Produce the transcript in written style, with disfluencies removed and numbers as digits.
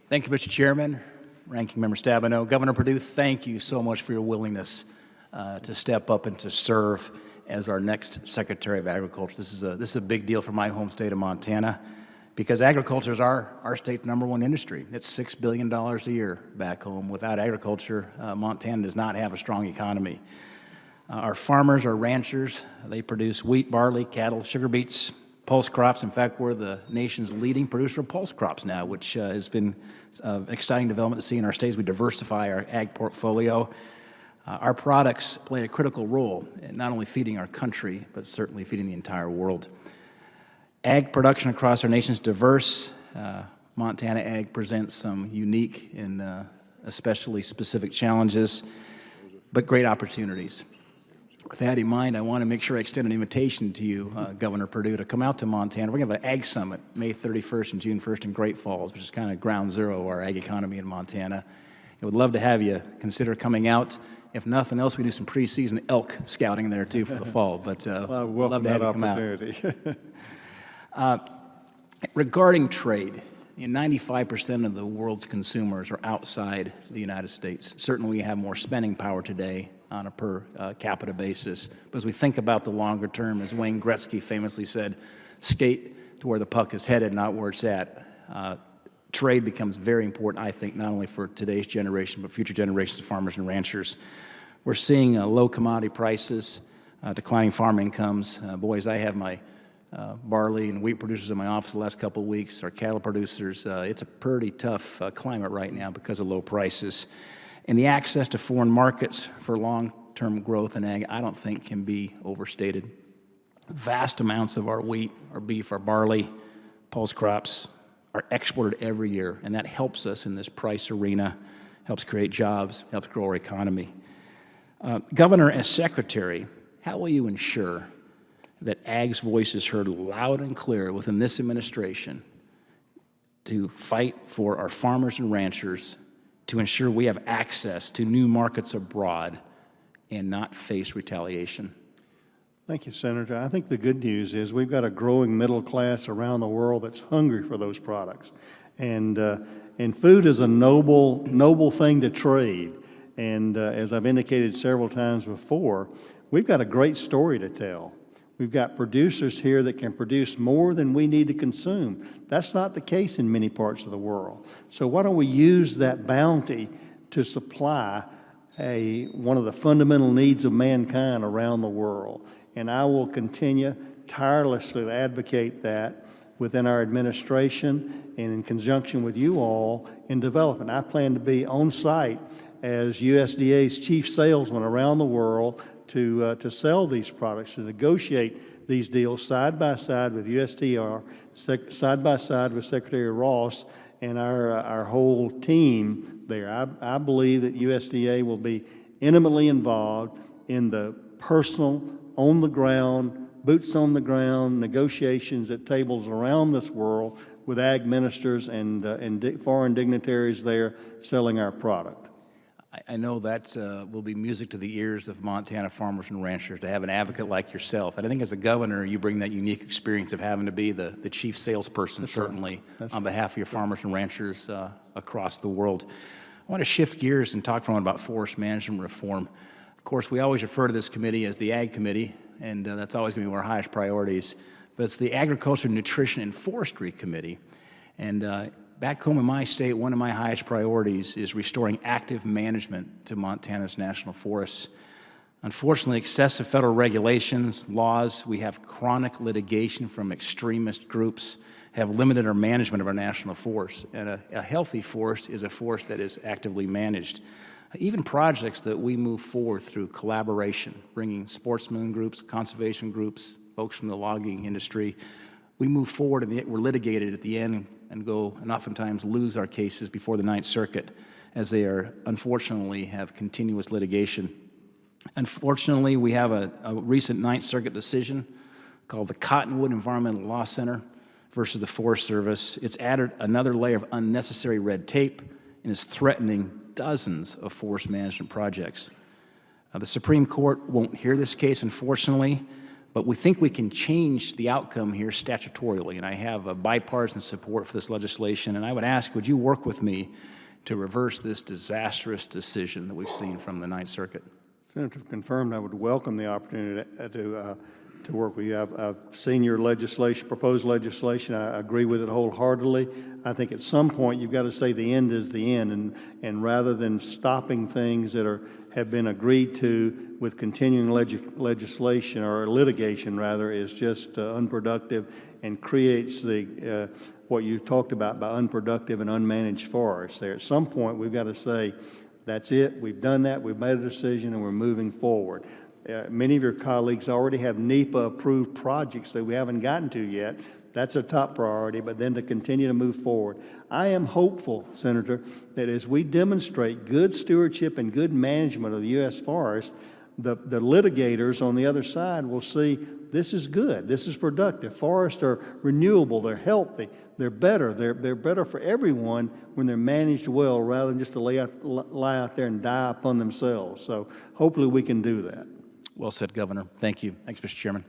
Thank you, Mr. Chairman, Ranking Member Stabenow. Governor Perdue, thank you so much for your willingness to step up and to serve as our next Secretary of Agriculture. This is a big deal for my home state of Montana because agriculture is our state's #1 industry. It's $6 billion a year back home. Without agriculture, Montana does not have a strong economy. Our farmers, our ranchers, they produce wheat, barley, cattle, sugar beets, pulse crops. In fact, we're the nation's leading producer of pulse crops now, which has been an exciting development to see in our state as we diversify our ag portfolio. Our products play a critical role in not only feeding our country, but certainly feeding the entire world. Ag production across our nation is diverse. Montana ag presents some unique and especially specific challenges, but great opportunities. With that in mind, I want to make sure I extend an invitation to you, Governor Perdue, to come out to Montana. We're going to have an Ag Summit May 31st and June 1st in Great Falls, which is kind of ground zero of our ag economy in Montana. I would love to have you consider coming out. If nothing else, we do some preseason elk scouting there too for the fall. But well, love to have you come out. Regarding trade, 95% of the world's consumers are outside the United States. Certainly we have more spending power today on a per capita basis. But as we think about the longer term, as Wayne Gretzky famously said, skate to where the puck is headed, not where it's at. Trade becomes very important, I think, not only for today's generation, but future generations of farmers and ranchers. We're seeing low commodity prices, declining farm incomes. Boys, I have my barley and wheat producers in my office the last couple of weeks, our cattle producers. It's a pretty tough climate right now because of low prices. And the access to foreign markets for long-term growth in ag, I don't think can be overstated. Vast amounts of our wheat, our beef, our barley, pulse crops are exported every year, and that helps us in this price arena, helps create jobs, helps grow our economy. Governor, as Secretary, how will you ensure that ag's voice is heard loud and clear within this administration to fight for our farmers and ranchers, to ensure we have access to new markets abroad and not face retaliation? Thank you, Senator. I think the good news is we've got a growing middle class around the world that's hungry for those products. And food is a noble thing to trade. And as I've indicated several times before, we've got a great story to tell. We've got producers here that can produce more than we need to consume. That's not the case in many parts of the world. So why don't we use that bounty to supply one of the fundamental needs of mankind around the world? And I will continue tirelessly to advocate that within our administration and in conjunction with you all in development. I plan to be on site as USDA's chief salesman around the world to sell these products, to negotiate these deals side by side with USTR, side by side with Secretary Ross and our whole team there. I believe that USDA will be intimately involved in the personal, on the ground, boots on the ground negotiations at tables around this world with ag ministers and foreign dignitaries there selling our product. I know that will be music to the ears of Montana farmers and ranchers to have an advocate like yourself. And I think as a governor, you bring that unique experience of having to be the chief salesperson, That's certainly, right. on behalf of your farmers and ranchers across the world. I want to shift gears and talk for a moment about forest management reform. Of course, we always refer to this committee as the Ag Committee, and that's always going to be one of our highest priorities. But it's the Agriculture, Nutrition, and Forestry Committee. And back home in my state, one of my highest priorities is restoring active management to Montana's national forests. Unfortunately, excessive federal regulations, laws, we have chronic litigation from extremist groups have limited our management of our national forests. And a healthy forest is a forest that is actively managed. Even projects that we move forward through collaboration, bringing sportsmen groups, conservation groups, folks from the logging industry, we move forward and we're litigated at the end and oftentimes lose our cases before the Ninth Circuit as they unfortunately have continuous litigation. Unfortunately, we have a recent Ninth Circuit decision called the Cottonwood Environmental Law Center versus the Forest Service. It's added another layer of unnecessary red tape and is threatening dozens of forest management projects. The Supreme Court won't hear this case, unfortunately, But we think we can change the outcome here statutorily, and I have a bipartisan support for this legislation, and I would ask, would you work with me to reverse this disastrous decision that we've seen from the Ninth Circuit? Senator, confirmed, I would welcome the opportunity to work with you. I've seen your legislation, proposed legislation. I agree with it wholeheartedly. I think at some point you've got to say the end is the end, and rather than stopping things that have been agreed to with continuing legislation or litigation, rather, is just unproductive and creates the what you talked about by unproductive and unmanaged forests. There, at some point, we've got to say, that's it. We've done that. We've made a decision, and we're moving forward. Many of your colleagues already have NEPA-approved projects that we haven't gotten to yet. That's a top priority, but then to continue to move forward. I am hopeful, Senator, that as we demonstrate good stewardship and good management of the U.S. forest, the litigators on the other side will see this is good, this is productive. Forests are renewable, they're healthy, they're better. They're better for everyone when they're managed well rather than just to lie out there and die upon themselves. So hopefully we can do that. Well said, Governor. Thank you. Thanks, Mr. Chairman.